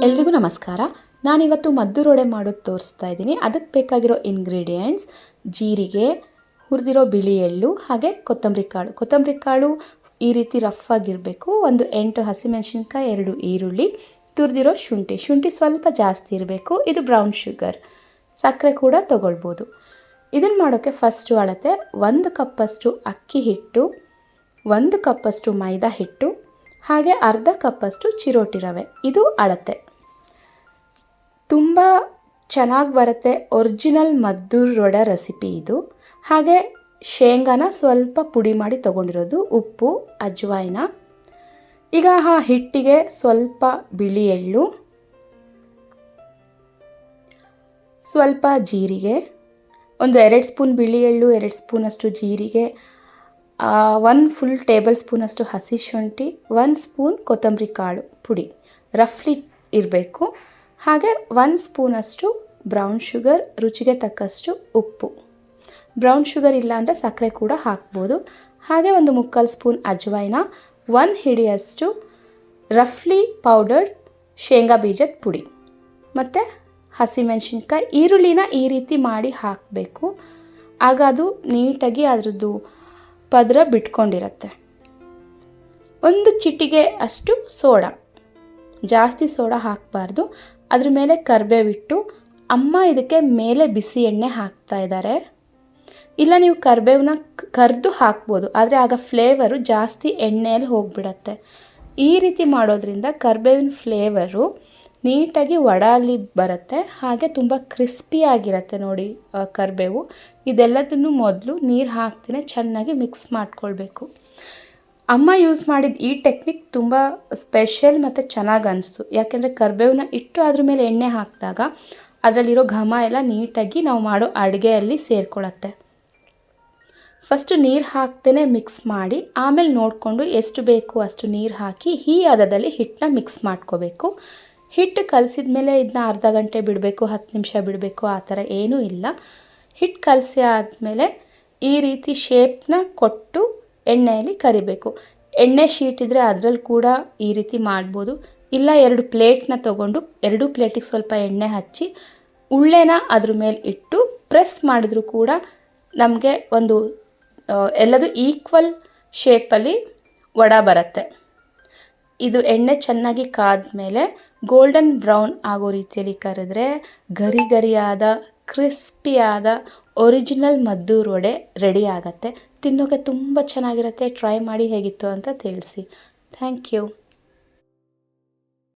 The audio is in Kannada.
ಎಲ್ರಿಗೂ ನಮಸ್ಕಾರ. ನಾನಿವತ್ತು ಮದ್ದೂರು ವಡೆ ಮಾಡೋದು ತೋರಿಸ್ತಾ ಇದ್ದೀನಿ. ಅದಕ್ಕೆ ಬೇಕಾಗಿರೋ ಇಂಗ್ರೀಡಿಯೆಂಟ್ಸ್ ಜೀರಿಗೆ, ಹುರಿದಿರೋ ಬಿಳಿ ಎಳ್ಳು, ಹಾಗೆ ಕೊತ್ತಂಬರಿ ಕಾಳು ಈ ರೀತಿ ರಫ್ ಆಗಿರಬೇಕು. ಒಂದು 8 ಹಸಿಮೆಣಸಿನ್ಕಾಯಿ, 2 ಈರುಳ್ಳಿ, ತುರಿದಿರೋ ಶುಂಠಿ ಸ್ವಲ್ಪ ಜಾಸ್ತಿ ಇರಬೇಕು. ಇದು ಬ್ರೌನ್ ಶುಗರ್, ಸಕ್ಕರೆ ಕೂಡ ತೊಗೊಳ್ಬೋದು. ಇದನ್ನು ಮಾಡೋಕ್ಕೆ ಫಸ್ಟು ಅಳತೆ 1 ಕಪ್ಪಷ್ಟು ಅಕ್ಕಿ ಹಿಟ್ಟು, 1 ಕಪ್ಪಷ್ಟು ಮೈದಾ ಹಿಟ್ಟು, ಹಾಗೆ ಅರ್ಧ ಕಪ್ಪಷ್ಟು ಚಿರೋಟಿ ರವೆ. ಇದು ಅಳತೆ. ತುಂಬ ಚೆನ್ನಾಗಿ ಬರುತ್ತೆ. ಒರಿಜಿನಲ್ ಮದ್ದೂರು ವಡೆ ರೆಸಿಪಿ ಇದು. ಹಾಗೆ ಶೇಂಗಾನ ಸ್ವಲ್ಪ ಪುಡಿ ಮಾಡಿ ತೊಗೊಂಡಿರೋದು, ಉಪ್ಪು, ಅಜ್ವಾಯಿನ. ಈಗ ಹಿಟ್ಟಿಗೆ ಸ್ವಲ್ಪ ಬಿಳಿ ಎಳ್ಳು, ಸ್ವಲ್ಪ ಜೀರಿಗೆ, ಒಂದು 2 ಸ್ಪೂನ್ ಬಿಳಿ ಎಳ್ಳು, 2 ಸ್ಪೂನಷ್ಟು ಜೀರಿಗೆ, 1 ಫುಲ್ ಟೇಬಲ್ ಸ್ಪೂನಷ್ಟು ಹಸಿ ಶುಂಠಿ, 1 ಸ್ಪೂನ್ ಕೊತ್ತಂಬರಿ ಕಾಳು ಪುಡಿ ರಫ್ಲಿ ಇರಬೇಕು. ಹಾಗೆ 1 ಸ್ಪೂನಷ್ಟು ಬ್ರೌನ್ ಶುಗರ್, ರುಚಿಗೆ ತಕ್ಕಷ್ಟು ಉಪ್ಪು. ಬ್ರೌನ್ ಶುಗರ್ ಇಲ್ಲ ಅಂದರೆ ಸಕ್ಕರೆ ಕೂಡ ಹಾಕ್ಬೋದು. ಹಾಗೆ ಒಂದು 3/4 ಸ್ಪೂನ್ ಅಜ್ವಾಯಿನ, 1 ಹಿಡಿಯಷ್ಟು ರಫ್ಲಿ ಪೌಡರ್ಡ್ ಶೇಂಗಾ ಬೀಜದ ಪುಡಿ, ಮತ್ತು ಹಸಿಮೆಣಸಿನ್ಕಾಯಿ. ಈರುಳ್ಳಿನ ಈ ರೀತಿ ಮಾಡಿ ಹಾಕಬೇಕು. ಆಗ ಅದು ನೀಟಾಗಿ ಅದರದ್ದು ಪದರ ಬಿಟ್ಕೊಂಡಿರುತ್ತೆ. ಒಂದು ಚಿಟಿಗೆ ಅಷ್ಟು ಸೋಡಾ, ಜಾಸ್ತಿ ಸೋಡಾ ಹಾಕಬಾರ್ದು. ಅದ್ರ ಮೇಲೆ ಕರಿಬೇವಿಟ್ಟು, ಅಮ್ಮ ಇದಕ್ಕೆ ಮೇಲೆ ಬಿಸಿ ಎಣ್ಣೆ ಹಾಕ್ತಾ ಇದ್ದಾರೆ. ಇಲ್ಲ ನೀವು ಕರಿಬೇವನ್ನ ಕರೆದು ಹಾಕ್ಬೋದು, ಆದರೆ ಆಗ ಫ್ಲೇವರು ಜಾಸ್ತಿ ಎಣ್ಣೆಯಲ್ಲಿ ಹೋಗಿಬಿಡತ್ತೆ. ಈ ರೀತಿ ಮಾಡೋದ್ರಿಂದ ಕರಿಬೇವಿನ ಫ್ಲೇವರು ನೀಟಾಗಿ ವಡಾಲಿ ಬರುತ್ತೆ. ಹಾಗೆ ತುಂಬ ಕ್ರಿಸ್ಪಿಯಾಗಿರುತ್ತೆ ನೋಡಿ ಕರಿಬೇವು. ಇದೆಲ್ಲದನ್ನು ಮೊದಲು ನೀರು ಹಾಕ್ತೀನಿ ಚೆನ್ನಾಗಿ ಮಿಕ್ಸ್ ಮಾಡ್ಕೊಳ್ಬೇಕು. ಅಮ್ಮ ಯೂಸ್ ಮಾಡಿದ ಈ ಟೆಕ್ನಿಕ್ ತುಂಬ ಸ್ಪೆಷಲ್ ಮತ್ತು ಚೆನ್ನಾಗಿ ಅನಿಸ್ತು. ಯಾಕೆಂದರೆ ಕರಿಬೇವನ್ನ ಇಟ್ಟು ಅದ್ರ ಮೇಲೆ ಎಣ್ಣೆ ಹಾಕಿದಾಗ ಅದರಲ್ಲಿರೋ ಘಮ ಎಲ್ಲ ನೀಟಾಗಿ ನಾವು ಮಾಡೋ ಅಡುಗೆಯಲ್ಲಿ ಸೇರಿಕೊಳ್ಳುತ್ತೆ. ಫಸ್ಟು ನೀರು ಹಾಕ್ತೇ ಮಿಕ್ಸ್ ಮಾಡಿ, ಆಮೇಲೆ ನೋಡಿಕೊಂಡು ಎಷ್ಟು ಬೇಕು ಅಷ್ಟು ನೀರು ಹಾಕಿ ಈ ಹದದಲ್ಲಿ ಹಿಟ್ಟನ್ನ ಮಿಕ್ಸ್ ಮಾಡ್ಕೋಬೇಕು. ಹಿಟ್ಟು ಕಲಸಿದ ಮೇಲೆ ಇದನ್ನ ಅರ್ಧ ಗಂಟೆ ಬಿಡಬೇಕು, 10 ನಿಮಿಷ ಬಿಡಬೇಕು, ಆ ಥರ ಏನೂ ಇಲ್ಲ. ಹಿಟ್ಟು ಕಲಸಿ ಆದಮೇಲೆ ಈ ರೀತಿ ಶೇಪ್ನ ಕೊಟ್ಟು ಎಣ್ಣೆಯಲ್ಲಿ ಕರಿಬೇಕು. ಎಣ್ಣೆ ಶೀಟ್ ಇದ್ದರೆ ಅದರಲ್ಲಿ ಕೂಡ ಈ ರೀತಿ ಮಾಡ್ಬೋದು. ಇಲ್ಲ 2 ಪ್ಲೇಟ್ನ ತೊಗೊಂಡು 2 ಪ್ಲೇಟಿಗೆ ಸ್ವಲ್ಪ ಎಣ್ಣೆ ಹಚ್ಚಿ ಉಳ್ಳೆನ ಅದ್ರ ಮೇಲೆ ಇಟ್ಟು ಪ್ರೆಸ್ ಮಾಡಿದ್ರೂ ಕೂಡ ನಮಗೆ ಒಂದು ಎಲ್ಲದು ಈಕ್ವಲ್ ಶೇಪಲ್ಲಿ ವಡೆ ಬರುತ್ತೆ. ಇದು ಎಣ್ಣೆ ಚೆನ್ನಾಗಿ ಕಾದ್ಮೇಲೆ ಗೋಲ್ಡನ್ ಬ್ರೌನ್ ಆಗೋ ರೀತಿಯಲ್ಲಿ ಕರೆದ್ರೆ ಗರಿಯಾದ ಕ್ರಿಸ್ಪಿಯಾದ ಒರಿಜಿನಲ್ ಮದ್ದೂರು ವಡೆ ರೆಡಿ ಆಗುತ್ತೆ. ತಿನ್ನೋಕ್ಕೆ ತುಂಬ ಚೆನ್ನಾಗಿರುತ್ತೆ. ಟ್ರೈ ಮಾಡಿ ಹೇಗಿತ್ತು ಅಂತ ತಿಳಿಸಿ. Thank you.